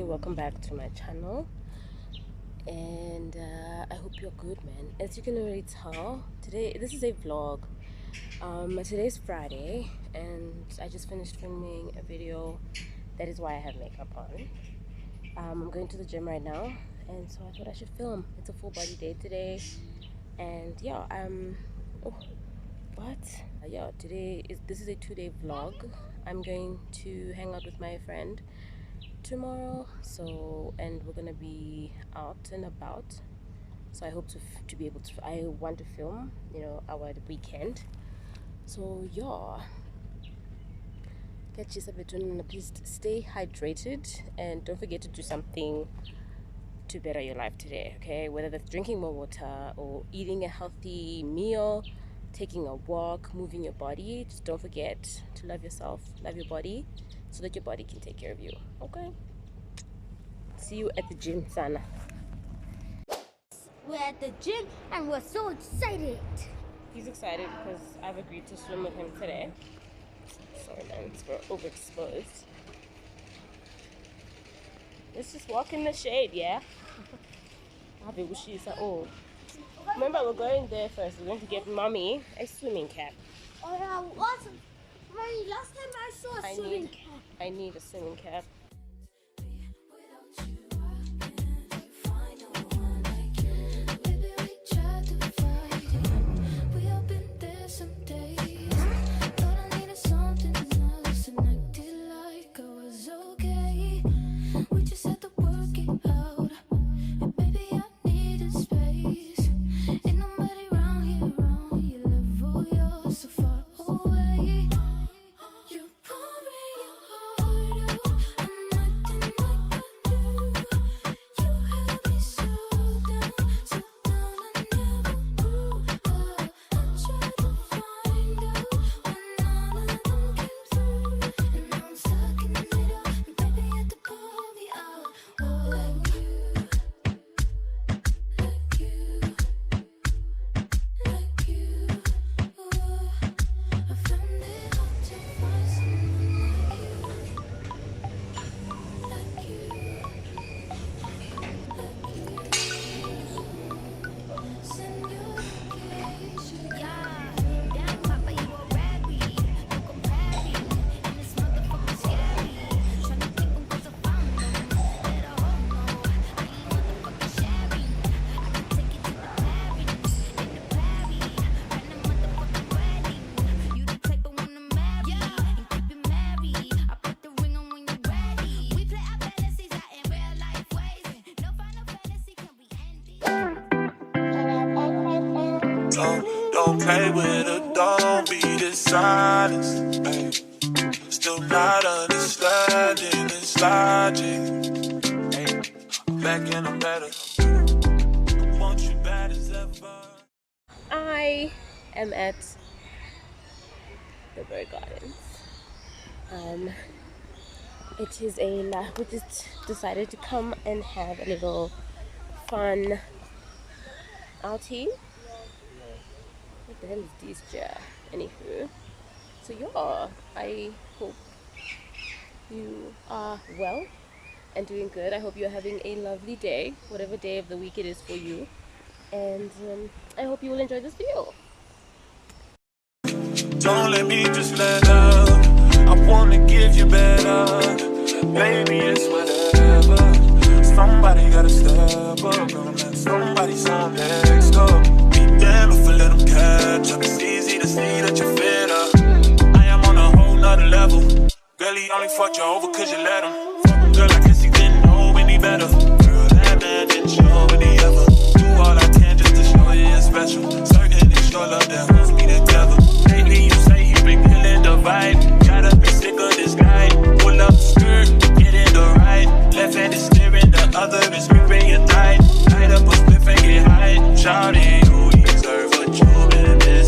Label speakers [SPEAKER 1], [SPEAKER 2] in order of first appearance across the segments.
[SPEAKER 1] Welcome back to my channel, and I hope you're good, man. As you can already tell, this is a vlog. Today's Friday and I just finished filming a video. That is why I have makeup on. I'm going to the gym right now, and so I thought I should film. It's a full body day today, and yeah, this is a 2-day vlog. I'm going to hang out with my friend tomorrow, and we're gonna be out and about, so I hope to be able to, I want to film, our weekend. So yeah, please stay hydrated and don't forget to do something to better your life today, okay? Whether that's drinking more water or eating a healthy meal, taking a walk, moving your body. Just don't forget to love yourself, love your body, so that your body can take care of you, okay? See you at the gym, Sana.
[SPEAKER 2] We're at the gym and we're so excited.
[SPEAKER 1] He's excited because I've agreed to swim with him today. Sorry, man, we're overexposed. Let's just walk in the shade, yeah? Oh, remember, we're going there first. We're going to get mommy a swimming cap.
[SPEAKER 2] Oh yeah, awesome. Mommy, last time I saw a swimming cap.
[SPEAKER 1] I need a swimming cap.
[SPEAKER 3] Don't play with her, don't be dishonest. Ay. Still not understanding this logic. Ay. I'm back and I'm better. I want you bad as ever.
[SPEAKER 1] I am at the Bird Gardens. It is we just decided to come and have a little fun outing. What the hell is this chair? Anywho, so yeah, I hope you are well and doing good. I hope you're having a lovely day, whatever day of the week it is for you, and I hope you will enjoy this video.
[SPEAKER 3] Don't let me just let up. I wanna give you better. Baby, it's whatever. Somebody gotta step up. Gonna let somebody on next up. Be damned if I let them catch up. It's easy to see that you're fit up. I am on a whole nother level. Girl, he only fucked you over cause you let him. Girl, I guess he didn't know any better. Girl, that man didn't show any ever. Do all I can just to show you you're special. Certain it's your love that holds me together. Lately you say you been killing the vibe. Gotta be sick of this guy. Pull up the skirt, get in the ride. Left hand is steering, the other is gripping your thigh. Light up a spliff and get high. Shawty, you deserve what you've been missing.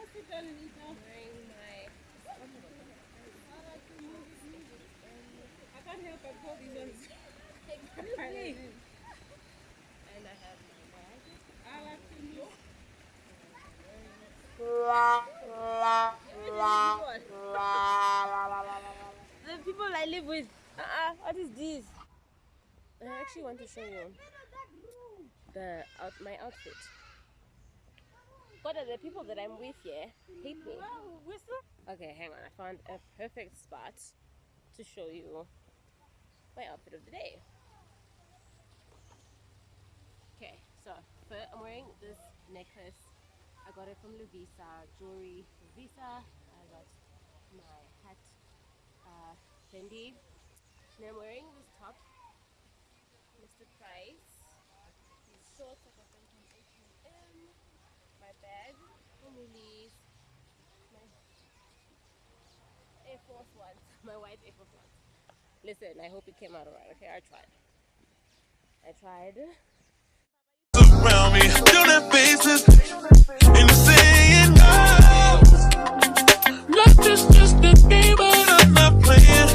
[SPEAKER 1] I can't help but pull these ones. And I have my bag. I like to move. The people I live with. What is this? I actually want to show you my outfit. What are the people that I'm with here hate me? Okay, hang on. I found a perfect spot to show you my outfit of the day. Okay, so I'm wearing this necklace. I got it from Lovisa, jewelry Lovisa. I got my hat, Fendi. And I'm wearing this top, Mr. Price. These shorts I got them from H&M. My bag from Woolies. My Air Force Ones, my white Air Force Ones. Listen, I hope it came out alright. Okay, I tried.
[SPEAKER 3] Around me, doing that basis, and saying no. Life is just a game, but I'm not playing.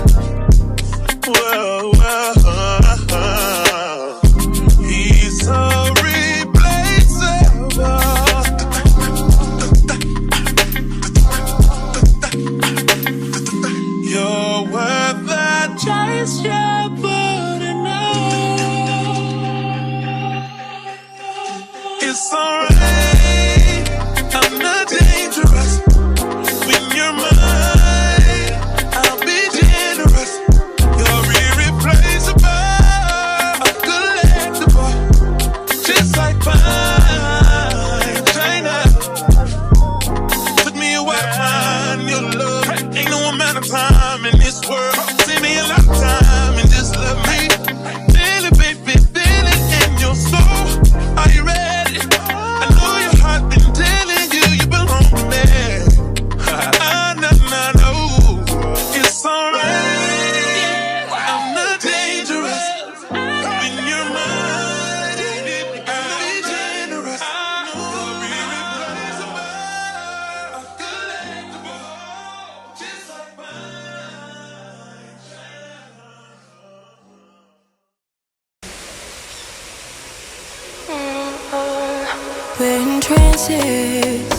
[SPEAKER 3] Whoa, he's so replaceable. You're worth the chase, you're burning up. It's alright, I'm not dangerous. When you're mine, I'll be generous. You're irreplaceable, collectible, just like fine China. Put me away behind your love. Ain't no amount of time in this world. Save me a lot of time and just love me. Feel it, baby, feel it in your soul. Are you ready? I know your heart been telling you you belong to me. No. It's alright. I'm not dangerous. When you're mine, I'll be generous. You're irreplaceable, collectible, just like
[SPEAKER 4] We're in trances,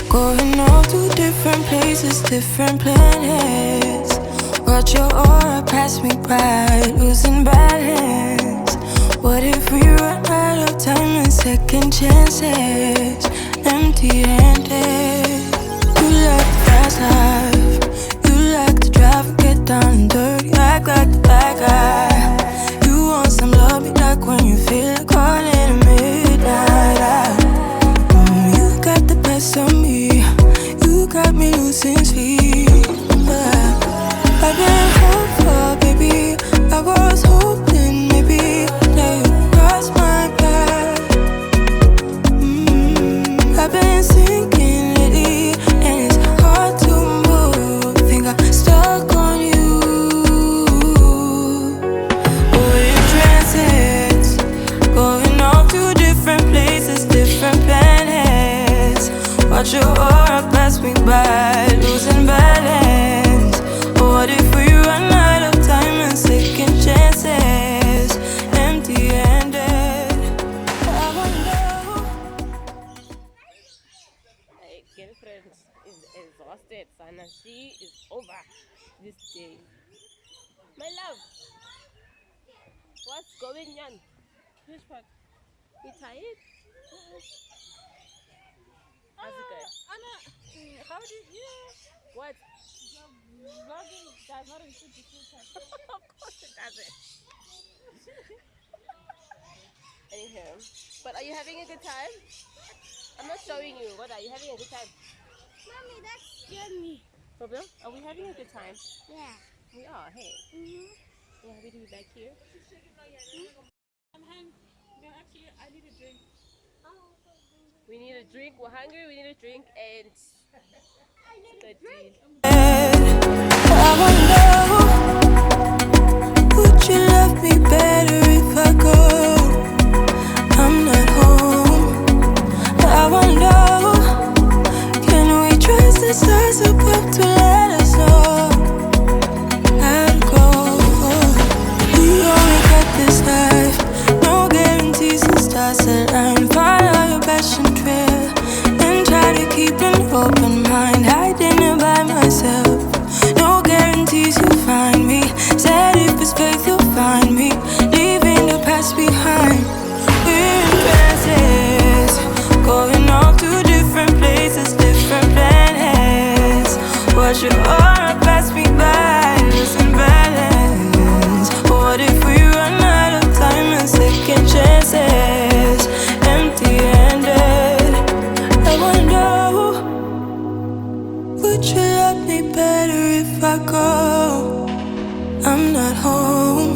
[SPEAKER 4] going off to different places, different planets. Watch your aura pass me by, losing balance. What if we run out of time and second chances? Empty-handed. You like the fast life, you like to drive and get down and dirty, act like the bad guy. You want some love, be like when you feel like calling at midnight. You got the best of me, you got me losing sleep. I've been hopeful, baby, I was hoping maybe that you'd cross my path. I've been sinking lately, and it's hard to move. Think I'm stuck on you. We're in transits, going off to different places, different planets. Watch your aura pass me by, losing balance. What if we run out of time and second chances? Empty-handed. I wonder.
[SPEAKER 1] My girlfriend is exhausted, Sana. She is over this day. My love, what's going on? Which part? You tired? How's it going?
[SPEAKER 2] Anna, how did you?
[SPEAKER 1] What?
[SPEAKER 2] Vlogging does not include the filter.
[SPEAKER 1] Of course it doesn't. Anyhow, but are you having a good time? I'm not showing you. What are you having a good time?
[SPEAKER 2] Mommy, that scared me.
[SPEAKER 1] For real? Are we having a good time?
[SPEAKER 2] Yeah.
[SPEAKER 1] We are. Hey.
[SPEAKER 2] Mm-hmm.
[SPEAKER 1] You happy to be back here?
[SPEAKER 2] Actually, I need a drink.
[SPEAKER 1] We need a drink. We're hungry. We need a drink, and the deal.
[SPEAKER 4] I wonder, would you love me better if I go? I'm not home. I wonder, can we try stars above to let us know how to go. We only get this life, no guarantees and stars align. Follow your passion trail and try to keep an open mind. Hiding it by myself, no guarantees you'll find me. Said if it's faith you'll find me, leaving the past behind. We're in trances, going off to different places, different planets. Watch your aura pass me by, losing balance. What if we run out of time and second chances, empty-handed? I wonder, would you love me better if I go? I'm not home.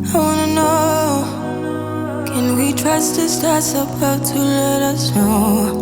[SPEAKER 4] I wanna know, can we trust the stars above to let us know